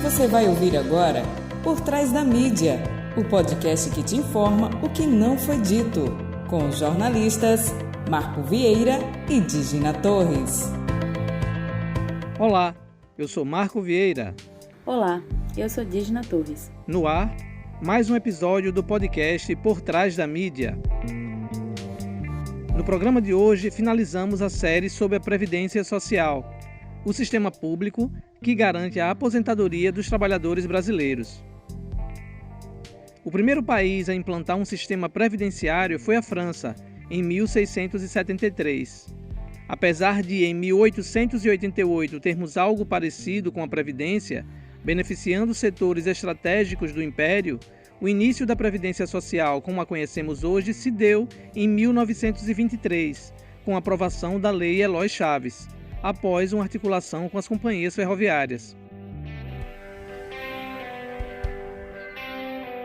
Você vai ouvir agora Por Trás da Mídia, o podcast que te informa o que não foi dito, com os jornalistas Marco Vieira e Dígina Torres. Olá, eu sou Marco Vieira. Olá, eu sou Dígina Torres. No ar, mais um episódio do podcast Por Trás da Mídia. No programa de hoje, finalizamos a série sobre a Previdência Social, o sistema público que garante a aposentadoria dos trabalhadores brasileiros. O primeiro país a implantar um sistema previdenciário foi a França, em 1673. Apesar de, em 1888, termos algo parecido com a Previdência, beneficiando setores estratégicos do Império, o início da Previdência Social, como a conhecemos hoje, se deu em 1923, com a aprovação da Lei Eloy Chaves, após uma articulação com as companhias ferroviárias.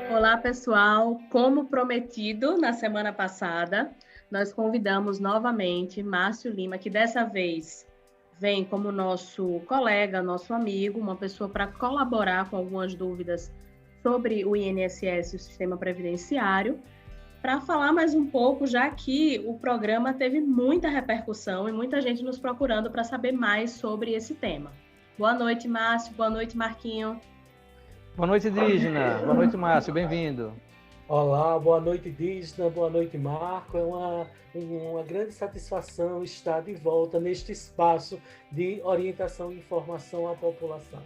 Olá, pessoal! Como prometido na semana passada, nós convidamos novamente Márcio Lima, que dessa vez vem como nosso colega, nosso amigo, uma pessoa para colaborar com algumas dúvidas sobre o INSS e o sistema previdenciário, para falar mais um pouco, já que o programa teve muita repercussão e muita gente nos procurando para saber mais sobre esse tema. Boa noite, Márcio. Boa noite, Marquinho. Boa noite, Dígina. Boa noite, Márcio. Bem-vindo. Olá, boa noite, Dígina. Boa noite, Marco. É uma grande satisfação estar de volta neste espaço de orientação e informação à população.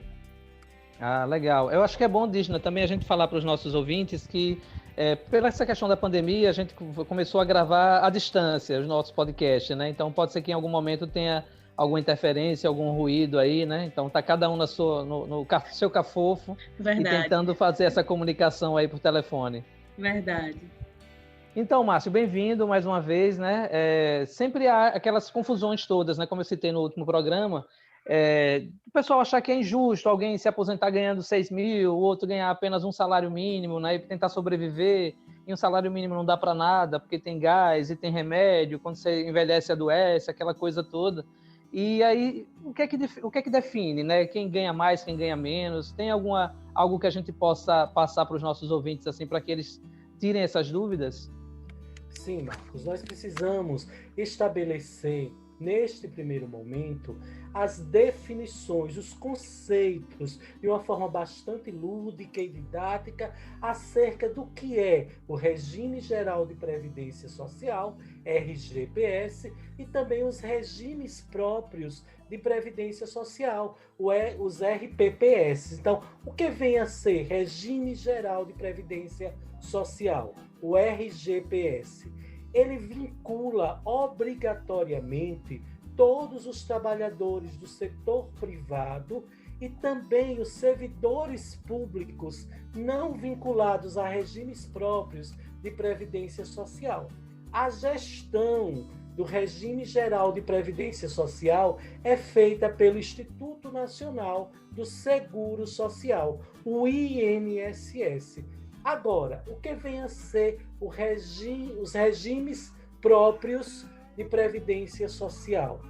Ah, legal. Eu acho que é bom, Dígina, também a gente falar para os nossos ouvintes que, pela essa questão da pandemia, a gente começou a gravar à distância os nossos podcasts, né? Então, pode ser que em algum momento tenha alguma interferência, algum ruído aí, né? Então, tá cada um no seu cafofo. Verdade. E tentando fazer essa comunicação aí por telefone. Verdade. Então, Márcio, bem-vindo mais uma vez, né? Sempre há aquelas confusões todas, né? Como eu citei no último programa, o pessoal achar que é injusto alguém se aposentar ganhando 6 mil, o outro ganhar apenas um salário mínimo, né? E tentar sobreviver, e um salário mínimo não dá para nada, porque tem gás e tem remédio, quando você envelhece adoece, aquela coisa toda. E aí, o que é que define, né? Quem ganha mais, quem ganha menos? Tem algo que a gente possa passar para os nossos ouvintes, assim, para que eles tirem essas dúvidas? Sim, Marcos, nós precisamos estabelecer, neste primeiro momento, as definições, os conceitos, de uma forma bastante lúdica e didática, acerca do que é o Regime Geral de Previdência Social, RGPS, e também os regimes próprios de Previdência Social, os RPPS. Então, o que vem a ser Regime Geral de Previdência Social, o RGPS? Ele vincula obrigatoriamente todos os trabalhadores do setor privado e também os servidores públicos não vinculados a regimes próprios de previdência social. A gestão do Regime Geral de Previdência Social é feita pelo Instituto Nacional do Seguro Social, o INSS. Agora, o que vem a ser os regimes próprios de previdência social?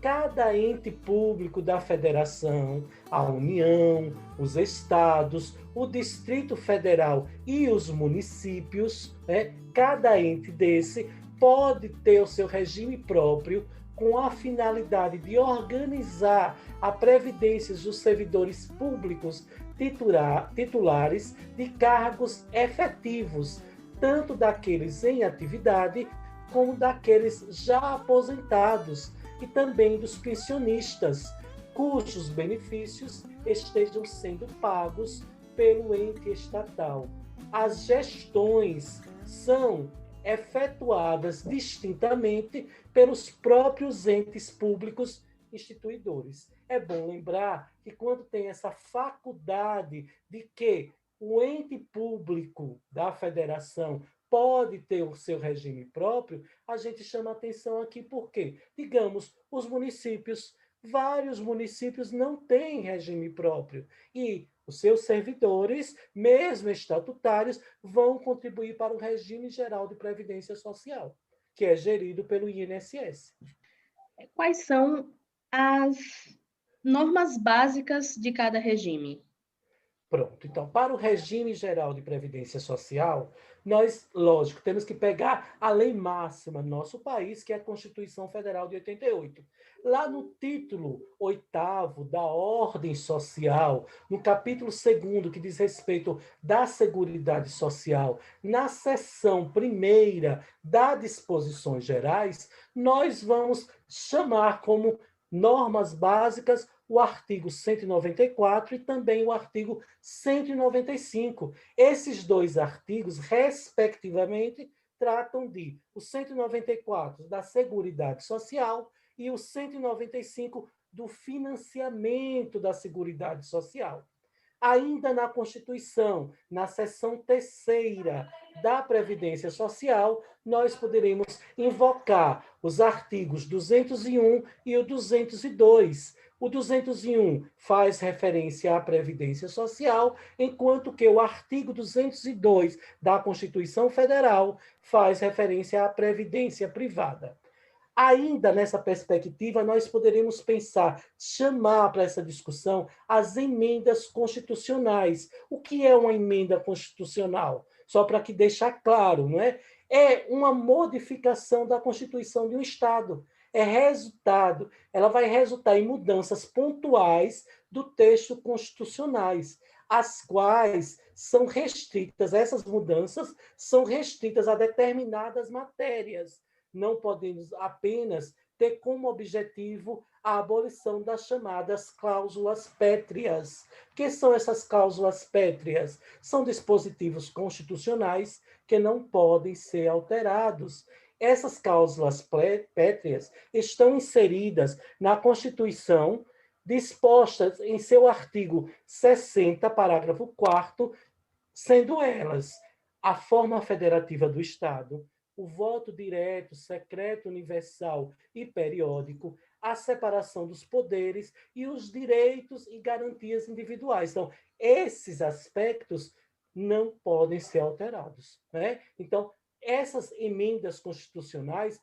Cada ente público da federação, a União, os estados, o Distrito Federal e os municípios, né? Cada ente desse pode ter o seu regime próprio com a finalidade de organizar a previdência dos servidores públicos titulares de cargos efetivos, tanto daqueles em atividade como daqueles já aposentados e também dos pensionistas, cujos benefícios estejam sendo pagos pelo ente estatal. As gestões são efetuadas distintamente pelos próprios entes públicos instituidores. É bom lembrar que quando tem essa faculdade de que o ente público da federação pode ter o seu regime próprio, a gente chama atenção aqui porque, digamos, os municípios, vários municípios não têm regime próprio e os seus servidores, mesmo estatutários, vão contribuir para o Regime Geral de Previdência Social, que é gerido pelo INSS. Quais são as normas básicas de cada regime? Pronto. Então, para o regime geral de previdência social, nós, lógico, temos que pegar a lei máxima do nosso país, que é a Constituição Federal de 88. Lá no título 8º da Ordem Social, no capítulo 2º, que diz respeito da Seguridade Social, na seção 1ª das Disposições Gerais, nós vamos chamar como normas básicas o artigo 194 e também o artigo 195. Esses dois artigos, respectivamente, tratam de o 194 da Seguridade Social e o 195 do financiamento da Seguridade Social. Ainda na Constituição, na seção 3ª da Previdência Social, nós poderemos invocar os artigos 201 e o 202. O 201 faz referência à Previdência Social, enquanto que o artigo 202 da Constituição Federal faz referência à Previdência Privada. Ainda nessa perspectiva, nós poderemos pensar, chamar para essa discussão as emendas constitucionais. O que é uma emenda constitucional? Só para que deixar claro, não é? É uma modificação da Constituição de um Estado. Ela vai resultar em mudanças pontuais do texto constitucionais, as quais são restritas, essas mudanças são restritas a determinadas matérias. Não podemos apenas ter como objetivo a abolição das chamadas cláusulas pétreas. O que são essas cláusulas pétreas? São dispositivos constitucionais que não podem ser alterados. Essas cláusulas pétreas estão inseridas na Constituição, dispostas em seu artigo 60, parágrafo 4º, sendo elas a forma federativa do Estado, o voto direto, secreto, universal e periódico, a separação dos poderes e os direitos e garantias individuais. Então, esses aspectos não podem ser alterados, né? Então, essas emendas constitucionais,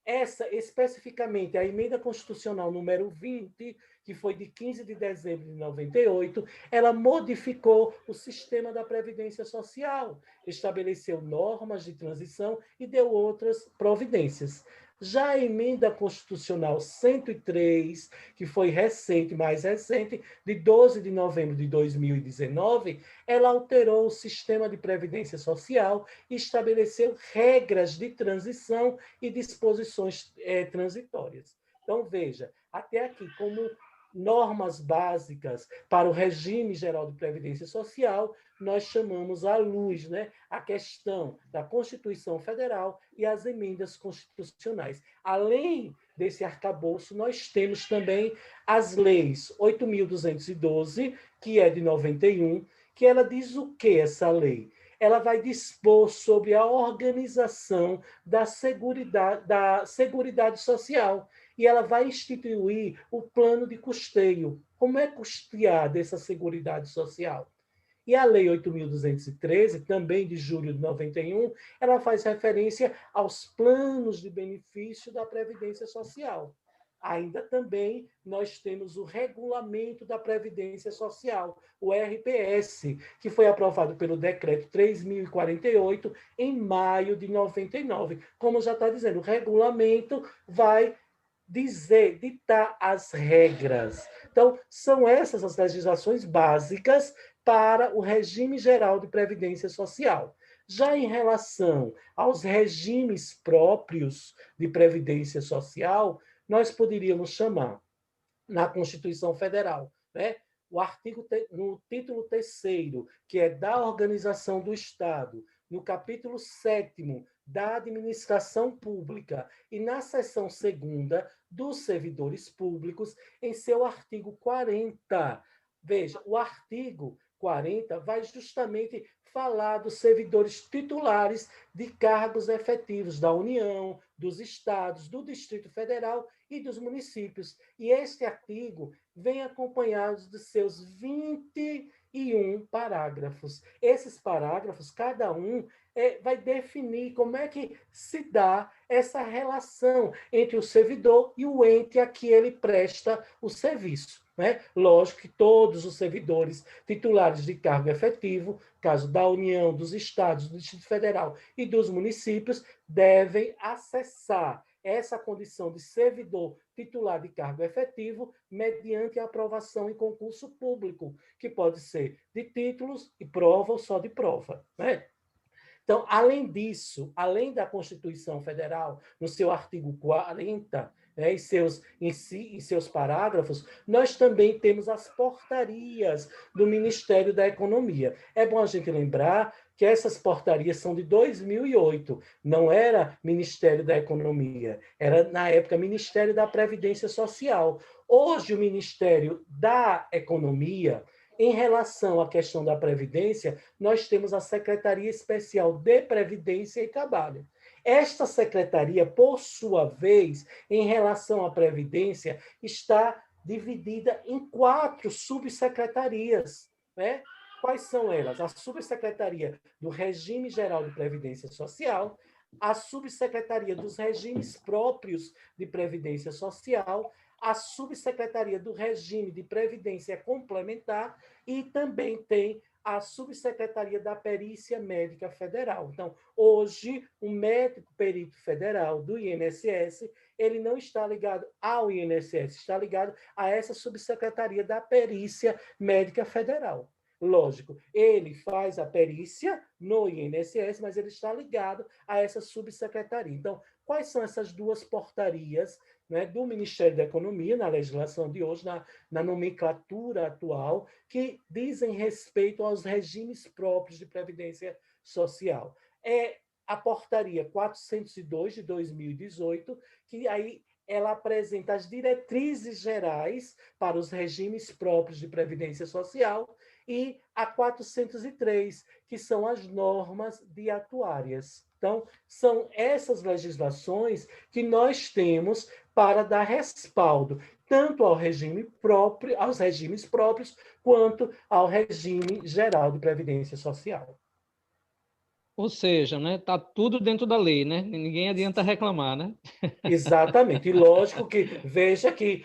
essa especificamente, a emenda constitucional número 20, que foi de 15 de dezembro de 98, ela modificou o sistema da Previdência Social, estabeleceu normas de transição e deu outras providências. Já a emenda constitucional 103, que foi recente, mais recente, de 12 de novembro de 2019, ela alterou o sistema de previdência social e estabeleceu regras de transição e disposições transitórias. Então, veja, até aqui, como normas básicas para o regime geral de previdência social, nós chamamos à luz, né, a questão da Constituição Federal e as emendas constitucionais. Além desse arcabouço, nós temos também as leis 8.212, que é de 91, que ela diz o que essa lei? Ela vai dispor sobre a organização da Seguridade Social e ela vai instituir o plano de custeio. Como é custeada essa Seguridade Social? E a Lei 8.213, também de julho de 91, ela faz referência aos planos de benefício da Previdência Social. Ainda também nós temos o Regulamento da Previdência Social, o RPS, que foi aprovado pelo Decreto 3.048 em maio de 99. Como já está dizendo, o regulamento vai ditar as regras. Então, são essas as legislações básicas para o regime geral de previdência social. Já em relação aos regimes próprios de previdência social, nós poderíamos chamar, na Constituição Federal, né, no título 3º, que é da organização do Estado, no capítulo 7º, da administração pública, e na seção 2ª, dos servidores públicos, em seu artigo 40. Veja, o artigo 40 vai justamente falar dos servidores titulares de cargos efetivos da União, dos estados, do Distrito Federal e dos municípios. E este artigo vem acompanhado de seus 21 parágrafos. Esses parágrafos, cada um, vai definir como é que se dá essa relação entre o servidor e o ente a que ele presta o serviço. né? Lógico que todos os servidores titulares de cargo efetivo, caso da União, dos estados, do Distrito Federal e dos municípios, devem acessar essa condição de servidor titular de cargo efetivo mediante a aprovação em concurso público, que pode ser de títulos e prova ou só de prova, né? Então, além disso, além da Constituição Federal, no seu artigo 40, né, em seus parágrafos, nós também temos as portarias do Ministério da Economia. É bom a gente lembrar que essas portarias são de 2008, não era Ministério da Economia, era, na época, Ministério da Previdência Social. Hoje, o Ministério da Economia, em relação à questão da Previdência, nós temos a Secretaria Especial de Previdência e Trabalho. Esta secretaria, por sua vez, em relação à Previdência, está dividida em 4 subsecretarias, né? Quais são elas? A Subsecretaria do Regime Geral de Previdência Social, a Subsecretaria dos Regimes Próprios de Previdência Social, a Subsecretaria do Regime de Previdência Complementar e também tem a Subsecretaria da Perícia Médica Federal. Então, hoje, o médico perito federal do INSS, ele não está ligado ao INSS, está ligado a essa Subsecretaria da Perícia Médica Federal. Lógico, ele faz a perícia no INSS, mas ele está ligado a essa subsecretaria. Então, quais são essas 2 portarias, né, do Ministério da Economia, na legislação de hoje, na nomenclatura atual, que dizem respeito aos regimes próprios de previdência social? É a portaria 402 de 2018, que aí ela apresenta as diretrizes gerais para os regimes próprios de previdência social, e a 403, que são as normas de atuárias. Então, são essas legislações que nós temos para dar respaldo tanto ao regime próprio, aos regimes próprios, quanto ao regime geral de previdência social. Ou seja, né, tá tudo dentro da lei, né? Ninguém adianta reclamar, né? Exatamente. E lógico que, veja que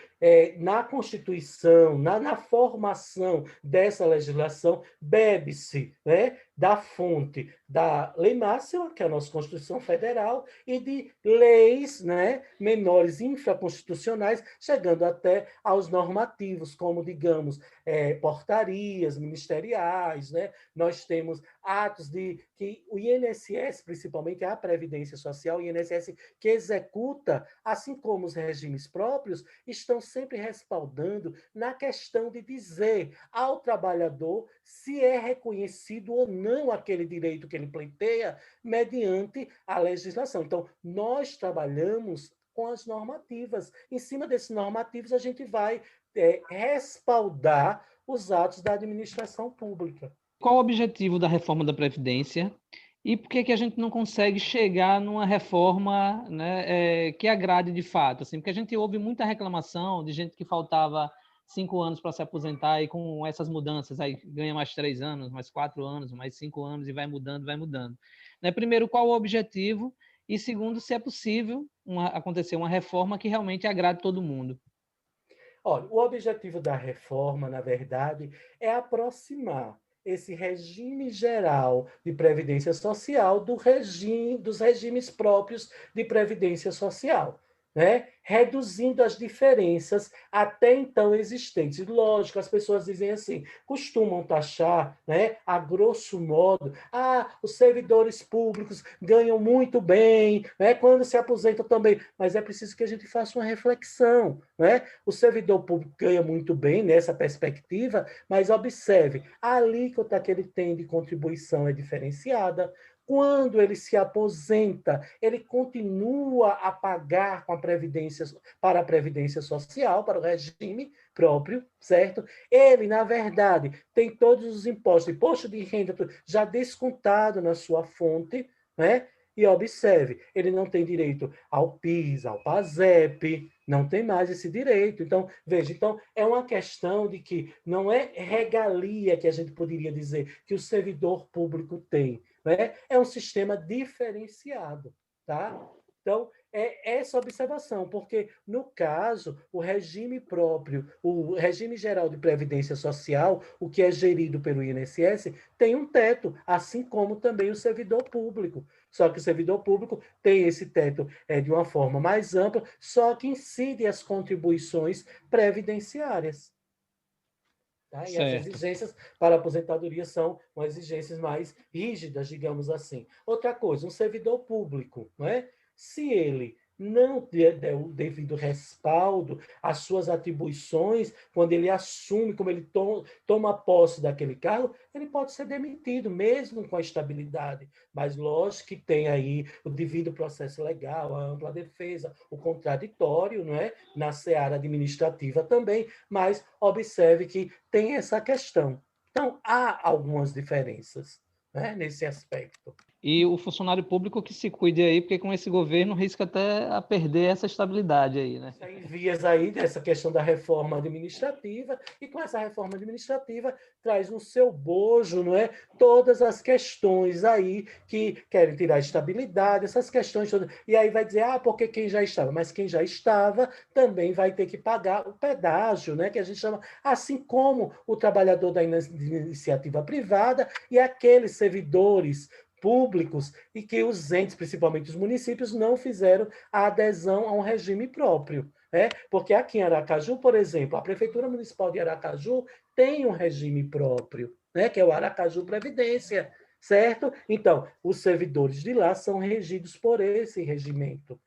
na Constituição, na formação dessa legislação, bebe-se, né, da fonte da lei máxima, que é a nossa Constituição Federal, e de leis, né, menores infraconstitucionais, chegando até aos normativos, como, digamos, portarias ministeriais, né? Nós temos atos de que o INSS, principalmente a Previdência Social, o INSS que executa, assim como os regimes próprios, estão sempre respaldando na questão de dizer ao trabalhador se é reconhecido ou não aquele direito que ele pleiteia mediante a legislação. Então, nós trabalhamos com as normativas. Em cima desses normativos, a gente vai respaldar os atos da administração pública. Qual o objetivo da reforma da Previdência e por que a gente não consegue chegar numa reforma, né, que agrade de fato? Assim, porque a gente ouve muita reclamação de gente que faltava 5 anos para se aposentar e com essas mudanças aí ganha mais 3 anos, mais 4 anos, mais 5 anos e vai mudando, vai mudando. Né? Primeiro, qual o objetivo? E segundo, se é possível acontecer uma reforma que realmente agrade todo mundo. Olha, o objetivo da reforma, na verdade, é aproximar esse regime geral de previdência social dos regimes próprios de previdência social, né? Reduzindo as diferenças até então existentes. Lógico, as pessoas dizem assim, costumam taxar, né, a grosso modo, os servidores públicos ganham muito bem, né, quando se aposentam também, mas é preciso que a gente faça uma reflexão, né? O servidor público ganha muito bem nessa perspectiva, mas observe, a alíquota que ele tem de contribuição é diferenciada. Quando ele se aposenta, ele continua a pagar com a previdência, para a Previdência Social, para o regime próprio, certo? Ele, na verdade, tem todos os impostos, imposto de renda já descontado na sua fonte, né? E observe, ele não tem direito ao PIS, ao PASEP, não tem mais esse direito. Então, veja, então é uma questão de que não é regalia que a gente poderia dizer que o servidor público tem, né? É um sistema diferenciado, tá? Então, é essa observação, porque, no caso, o regime próprio, o regime geral de previdência social, o que é gerido pelo INSS, tem um teto, assim como também o servidor público. Só que o servidor público tem esse teto de uma forma mais ampla, só que incide as contribuições previdenciárias. Tá? E as exigências para a aposentadoria são umas exigências mais rígidas, digamos assim. Outra coisa, um servidor público, não é? Se ele não der o devido respaldo às suas atribuições, quando ele assume, como ele toma posse daquele cargo, ele pode ser demitido, mesmo com a estabilidade. Mas, lógico que tem aí o devido processo legal, a ampla defesa, o contraditório, não é? Na seara administrativa também, mas observe que tem essa questão. Então, há algumas diferenças, né, nesse aspecto. E o funcionário público que se cuide aí, porque com esse governo risca até a perder essa estabilidade aí, né? Tem vias aí dessa questão da reforma administrativa, e com essa reforma administrativa traz no seu bojo, não é, todas as questões aí que querem tirar a estabilidade, essas questões todas. E aí vai dizer, porque quem já estava, mas quem já estava também vai ter que pagar o pedágio, né, que a gente chama, assim como o trabalhador da iniciativa privada e aqueles servidores públicos e que os entes, principalmente os municípios, não fizeram a adesão a um regime próprio. Porque aqui em Aracaju, por exemplo, a Prefeitura Municipal de Aracaju tem um regime próprio, né, que é o Aracaju Previdência, certo? Então, os servidores de lá são regidos por esse regimento,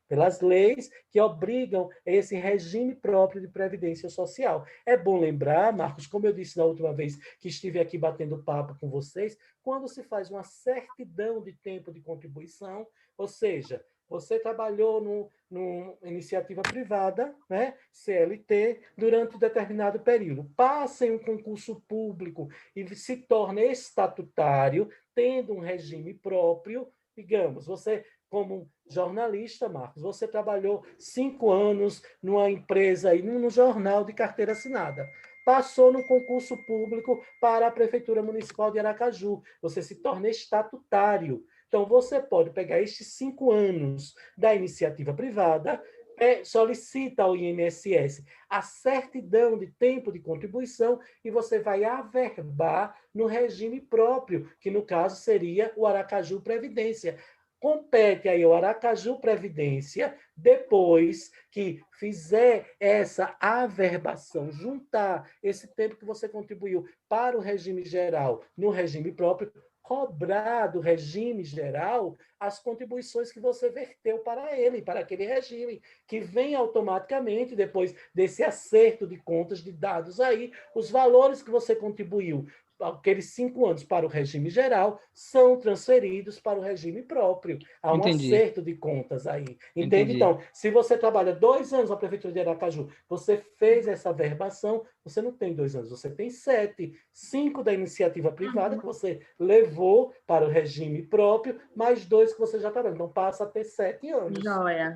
pelas leis que obrigam esse regime próprio de previdência social. É bom lembrar, Marcos, como eu disse na última vez que estive aqui batendo papo com vocês, quando se faz uma certidão de tempo de contribuição, ou seja, você trabalhou numa iniciativa privada, né, CLT, durante um determinado período, passa em um concurso público e se torna estatutário, tendo um regime próprio, digamos, você, como jornalista, Marcos, você trabalhou 5 anos numa empresa, aí, num jornal de carteira assinada. Passou no concurso público para a Prefeitura Municipal de Aracaju. Você se torna estatutário. Então, você pode pegar estes 5 anos da iniciativa privada, solicita ao INSS a certidão de tempo de contribuição e você vai averbar no regime próprio, que no caso seria o Aracaju Previdência. Compete aí ao Aracaju Previdência, depois que fizer essa averbação, juntar esse tempo que você contribuiu para o regime geral no regime próprio, cobrar do regime geral as contribuições que você verteu para ele, para aquele regime, que vem automaticamente, depois desse acerto de contas de dados aí, os valores que você contribuiu aqueles 5 anos para o regime geral são transferidos para o regime próprio. Há um acerto de contas aí. Entende? Então, se você trabalha 2 anos na Prefeitura de Aracaju, você fez essa averbação, você não tem 2 anos, você tem 7. 5 da iniciativa privada que você levou para o regime próprio, mais 2 que você já trabalha. Então, passa a ter 7 anos.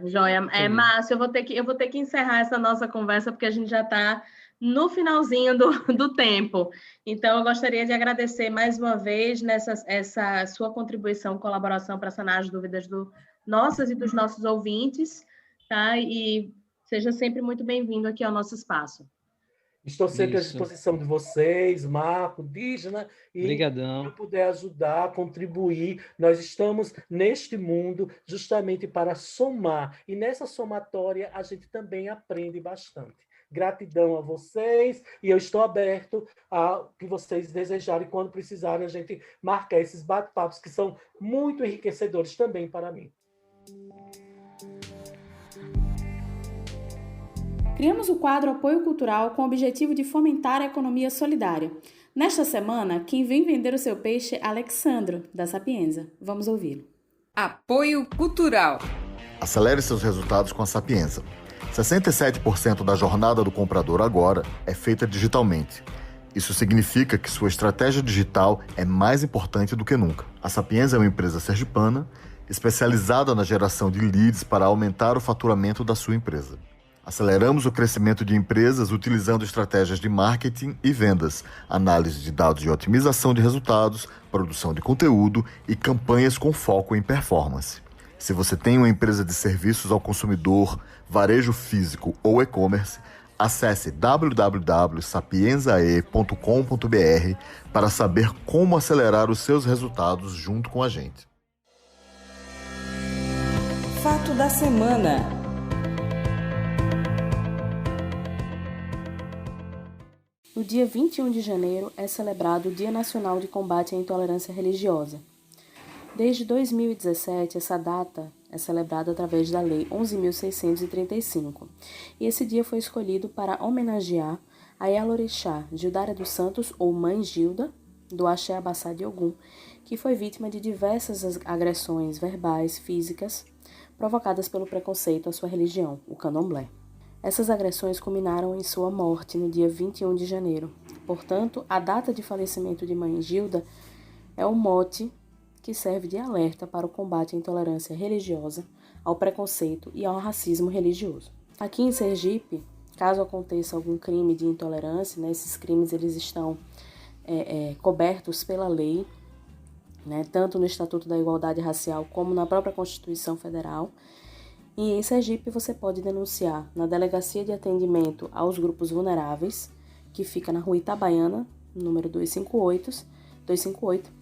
Joia. Márcio, eu vou ter que encerrar essa nossa conversa, porque a gente já está no finalzinho do tempo. Então, eu gostaria de agradecer mais uma vez essa sua contribuição, colaboração para sanar as dúvidas nossas e dos nossos ouvintes, tá? E seja sempre muito bem-vindo aqui ao nosso espaço. Estou sempre à disposição de vocês, Marco, Dígina, e Obrigadão. se eu puder ajudar, contribuir, nós estamos neste mundo justamente para somar, e nessa somatória a gente também aprende bastante. Gratidão a vocês, e eu estou aberto a que vocês desejarem, quando precisarem, a gente marcar esses bate-papos que são muito enriquecedores também para mim. Criamos o quadro Apoio Cultural com o objetivo de fomentar a economia solidária. Nesta semana, quem vem vender o seu peixe é Alexandro, da Sapienza. Vamos ouvi-lo. Apoio Cultural. Acelere seus resultados com a Sapienza. 67% da jornada do comprador agora é feita digitalmente. Isso significa que sua estratégia digital é mais importante do que nunca. A Sapienza é uma empresa sergipana especializada na geração de leads para aumentar o faturamento da sua empresa. Aceleramos o crescimento de empresas utilizando estratégias de marketing e vendas, análise de dados de otimização de resultados, produção de conteúdo e campanhas com foco em performance. Se você tem uma empresa de serviços ao consumidor, varejo físico ou e-commerce, acesse www.sapienzae.com.br para saber como acelerar os seus resultados junto com a gente. Fato da semana. No dia 21 de janeiro é celebrado o Dia Nacional de Combate à Intolerância Religiosa. Desde 2017, essa data é celebrada através da Lei 11.635, e esse dia foi escolhido para homenagear a Yalorixá Gildária dos Santos, ou Mãe Gilda, do Axé Abassá de Ogum, que foi vítima de diversas agressões verbais, físicas, provocadas pelo preconceito à sua religião, o candomblé. Essas agressões culminaram em sua morte no dia 21 de janeiro. Portanto, a data de falecimento de Mãe Gilda é o mote que serve de alerta para o combate à intolerância religiosa, ao preconceito e ao racismo religioso. Aqui em Sergipe, caso aconteça algum crime de intolerância, esses crimes eles estão cobertos pela lei, tanto no Estatuto da Igualdade Racial como na própria Constituição Federal. E em Sergipe você pode denunciar na Delegacia de Atendimento aos Grupos Vulneráveis, que fica na Rua Itabaiana, número 258,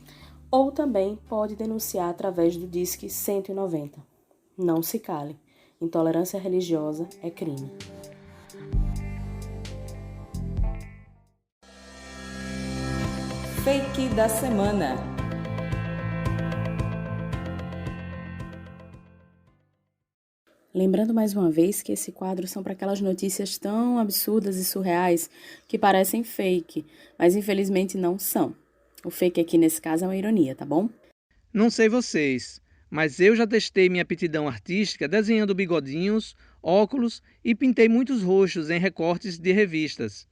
ou também pode denunciar através do Disque 190. Não se cale. Intolerância religiosa é crime. Fake da semana. Lembrando mais uma vez que esse quadro são para aquelas notícias tão absurdas e surreais que parecem fake, mas infelizmente não são. O fake aqui nesse caso é uma ironia, tá bom? Não sei vocês, mas eu já testei minha aptidão artística desenhando bigodinhos, óculos e pintei muitos rostos em recortes de revistas.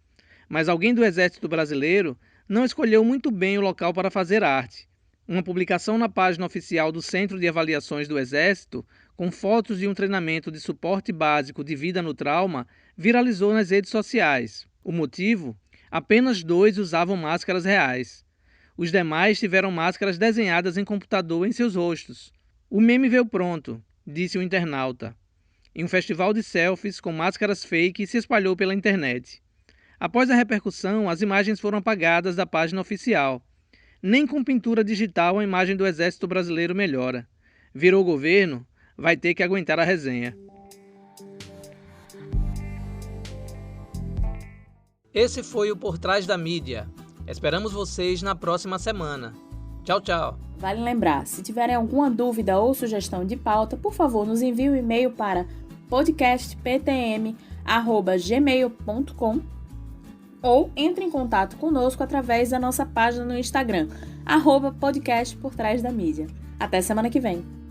Mas alguém do Exército Brasileiro não escolheu muito bem o local para fazer arte. Uma publicação na página oficial do Centro de Avaliações do Exército, com fotos de um treinamento de suporte básico de vida no trauma, viralizou nas redes sociais. O motivo? Apenas 2 usavam máscaras reais. Os demais tiveram máscaras desenhadas em computador em seus rostos. O meme veio pronto, disse o internauta. Em um festival de selfies com máscaras fake se espalhou pela internet. Após a repercussão, as imagens foram apagadas da página oficial. Nem com pintura digital a imagem do Exército Brasileiro melhora. Virou governo? Vai ter que aguentar a resenha. Esse foi o Por Trás da Mídia. Esperamos vocês na próxima semana. Tchau, tchau. Vale lembrar, se tiverem alguma dúvida ou sugestão de pauta, por favor, nos envie um e-mail para podcastptm@gmail.com ou entre em contato conosco através da nossa página no Instagram, @podcastportrásdamídia. Até semana que vem.